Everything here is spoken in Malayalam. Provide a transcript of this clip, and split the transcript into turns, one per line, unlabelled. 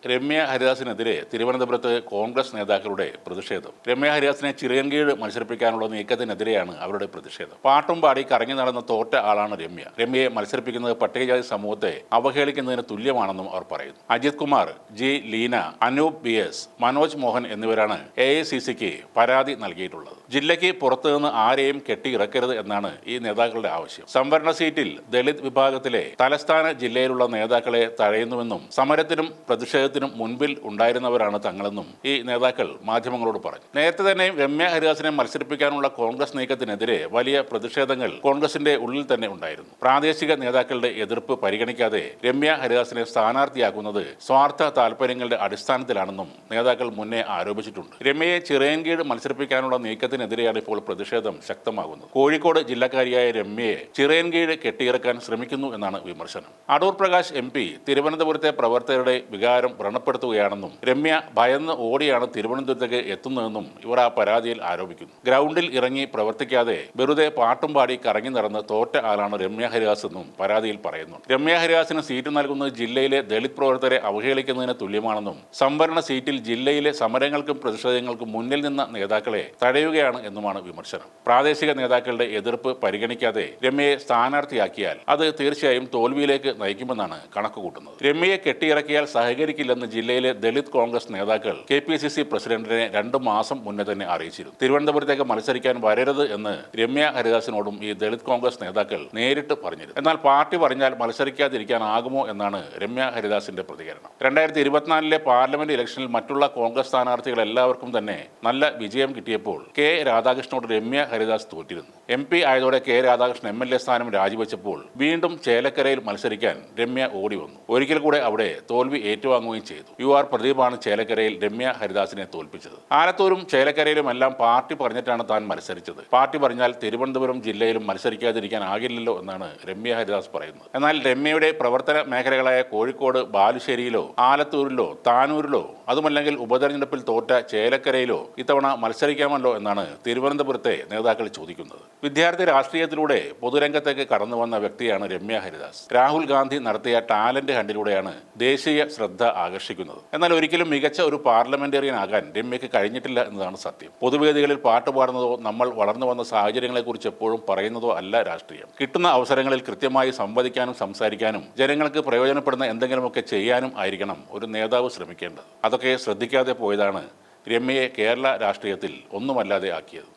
രമ്യ ഹരിദാസിനെതിരെ തിരുവനന്തപുരത്ത് കോൺഗ്രസ് നേതാക്കളുടെ പ്രതിഷേധം. രമ്യ ഹരിദാസിനെ ചിറയൻകീഴ് മത്സരിപ്പിക്കാനുള്ള നീക്കത്തിനെതിരെയാണ് അവരുടെ പ്രതിഷേധം. പാട്ടും പാടി കറങ്ങി നടന്ന തോറ്റ ആളാണ് രമ്യ. രമ്യയെ മത്സരിപ്പിക്കുന്നത് പട്ടികജാതി സമൂഹത്തെ അവഹേളിക്കുന്നതിന് തുല്യമാണെന്നും അവർ പറയുന്നു. അജിത് കുമാർ, ജി ലീന, അനൂപ് BS, മനോജ് മോഹൻ എന്നിവരാണ് AICCക്ക് പരാതി നൽകിയിട്ടുള്ളത്. ജില്ലയ്ക്ക് പുറത്തുനിന്ന് ആരെയും കെട്ടിയിറക്കരുത് എന്നാണ് ഈ നേതാക്കളുടെ ആവശ്യം. സംവരണ സീറ്റിൽ ദളിത് വിഭാഗത്തിലെ തലസ്ഥാന ജില്ലയിലുള്ള നേതാക്കളെ തഴയുന്നുവെന്നും സമരത്തിനും പ്രതിഷേധത്തിനും മുൻപിൽ ഉണ്ടായിരുന്നവരാണ് തങ്ങളെന്നും ഈ നേതാക്കൾ മാധ്യമങ്ങളോട് പറഞ്ഞു. നേരത്തെ തന്നെ രമ്യ ഹരിദാസിനെ മത്സരിപ്പിക്കാനുള്ള കോൺഗ്രസ് നീക്കത്തിനെതിരെ വലിയ പ്രതിഷേധങ്ങൾ കോൺഗ്രസിന്റെ ഉള്ളിൽ തന്നെ ഉണ്ടായിരുന്നു. പ്രാദേശിക നേതാക്കളുടെ എതിർപ്പ് പരിഗണിക്കാതെ രമ്യ ഹരിദാസിനെ സ്ഥാനാർത്ഥിയാക്കുന്നത് സ്വാർത്ഥ താൽപര്യങ്ങളുടെ അടിസ്ഥാനത്തിലാണെന്നും നേതാക്കൾ മുന്നേ ആരോപിച്ചിട്ടുണ്ട്. രമ്യയെ ചിറയൻകീഴ് മത്സരിപ്പിക്കാനുള്ള നീക്കത്തിനെതിരെയാണ് ഇപ്പോൾ പ്രതിഷേധം ശക്തമാകുന്നത്. കോഴിക്കോട് ജില്ലക്കാരിയായ രമ്യയെ ചിറയൻകീഴ് കെട്ടിയിറക്കാൻ ശ്രമിക്കുന്നു എന്നാണ് വിമർശനം. അടൂർ പ്രകാശ് MP തിരുവനന്തപുരത്തെ പ്രവർത്തകരുടെ വികാരം വ്രണപ്പെടുത്തുകയാണെന്നും രമ്യ ഭയന്ന് ഓടിയാണ് തിരുവനന്തപുരത്തേക്ക് എത്തുന്നതെന്നും ഇവർ ആ പരാതിയിൽ ആരോപിക്കുന്നു. ഗ്രൗണ്ടിൽ ഇറങ്ങി പ്രവർത്തിക്കാതെ വെറുതെ പാട്ടും പാടി കറങ്ങി നടന്ന് തോറ്റ ആളാണ് രമ്യ ഹരിദാസ് എന്നും പരാതിയിൽ പറയുന്നു. രമ്യ ഹരിദാസിന് സീറ്റ് നൽകുന്നത് ജില്ലയിലെ ദളിത് പ്രവർത്തകരെ അവഹേളിക്കുന്നതിന് തുല്യമാണെന്നും സംവരണ സീറ്റിൽ ജില്ലയിലെ സമരങ്ങൾക്കും പ്രതിഷേധങ്ങൾക്കും മുന്നിൽ നിന്ന നേതാക്കളെ തടയുകയാണ് എന്നുമാണ് വിമർശനം. പ്രാദേശിക നേതാക്കളുടെ എതിർപ്പ് പരിഗണിക്കാതെ രമ്യയെ സ്ഥാനാർത്ഥിയാക്കിയാൽ അത് തീർച്ചയായും തോൽവിയിലേക്ക് നയിക്കുമെന്നാണ് കണക്കുകൂട്ടുന്നത്. രമ്യയെ കെട്ടിയിറക്കിയാൽ സഹകരിക്കില്ലെന്ന് ജില്ലയിലെ ദളിത് കോൺഗ്രസ് നേതാക്കൾ KPCC പ്രസിഡന്റിനെ 2 മാസം മുന്നേ തന്നെ അറിയിച്ചിരുന്നു. തിരുവനന്തപുരത്തേക്ക് മത്സരിക്കാൻ വരരുത് എന്ന് രമ്യ ഹരിദാസിനോടും ഈ ദളിത് കോൺഗ്രസ് നേതാക്കൾ നേരിട്ട് പറഞ്ഞിരുന്നു. എന്നാൽ പാർട്ടി പറഞ്ഞാൽ മത്സരിക്കാതിരിക്കാനാകുമോ എന്നാണ് രമ്യ ഹരിദാസിന്റെ പ്രതികരണം. 2024 പാർലമെന്റ് ഇലക്ഷനിൽ മറ്റുള്ള കോൺഗ്രസ് സ്ഥാനാർത്ഥികൾ എല്ലാവർക്കും തന്നെ നല്ല വിജയം കിട്ടിയപ്പോൾ K രാധാകൃഷ്ണനോട് Ramya Haridas തോറ്റിരുന്നു. MP ആയതോടെ K Radhakrishnan MLA സ്ഥാനം രാജിവെച്ചപ്പോൾ വീണ്ടും ചേലക്കരയിൽ മത്സരിക്കാൻ രമ്യ ഓടി വന്നു. ഒരിക്കൽ കൂടെ അവിടെ തോൽവി ഏറ്റുവാങ്ങുകയും ചെയ്തു. UR പ്രദീപാണ് ചേലക്കരയിൽ രമ്യ ഹരിദാസിനെ തോൽപ്പിച്ചത്. ആലത്തൂരും ചേലക്കരയിലുമെല്ലാം പാർട്ടി പറഞ്ഞിട്ടാണ് താൻ മത്സരിച്ചത്. പാർട്ടി പറഞ്ഞാൽ തിരുവനന്തപുരം ജില്ലയിലും മത്സരിക്കാതിരിക്കാനാകില്ലല്ലോ എന്നാണ് രമ്യ ഹരിദാസ് പറയുന്നത്. എന്നാൽ രമ്യയുടെ പ്രവർത്തന മേഖലകളായ കോഴിക്കോട് ബാലുശ്ശേരിയിലോ ആലത്തൂരിലോ താനൂരിലോ അതുമല്ലെങ്കിൽ ഉപതെരഞ്ഞെടുപ്പിൽ തോറ്റ ചേലക്കരയിലോ ഇത്തവണ മത്സരിക്കാമല്ലോ എന്നാണ് തിരുവനന്തപുരത്തെ നേതാക്കൾ ചോദിക്കുന്നത്. വിദ്യാർത്ഥി രാഷ്ട്രീയത്തിലൂടെ പൊതുരംഗത്തേക്ക് കടന്നു വന്ന വ്യക്തിയാണ് രമ്യ ഹരിദാസ്. രാഹുൽ ഗാന്ധി നടത്തിയ ടാലന്റ് ഹണ്ടിലൂടെയാണ് ദേശീയ ശ്രദ്ധ ആകർഷിക്കുന്നത്. എന്നാൽ ഒരിക്കലും മികച്ച ഒരു പാർലമെന്റേറിയൻ ആകാൻ രമ്യയ്ക്ക് കഴിഞ്ഞിട്ടില്ല എന്നതാണ് സത്യം. പൊതുവേദികളിൽ പാട്ടുപാടുന്നതോ നമ്മൾ വളർന്നു വന്ന സാഹചര്യങ്ങളെക്കുറിച്ച് എപ്പോഴും പറയുന്നതോ അല്ല രാഷ്ട്രീയം. കിട്ടുന്ന അവസരങ്ങളിൽ കൃത്യമായി സംവദിക്കാനും സംസാരിക്കാനും ജനങ്ങൾക്ക് പ്രയോജനപ്പെടുന്ന എന്തെങ്കിലുമൊക്കെ ചെയ്യാനും ആയിരിക്കണം ഒരു നേതാവ് ശ്രമിക്കേണ്ടത്. അതൊക്കെ ശ്രദ്ധിക്കാതെ പോയതാണ് രമ്യയെ കേരള രാഷ്ട്രീയത്തിൽ ഒന്നുമല്ലാതെ ആക്കിയത്.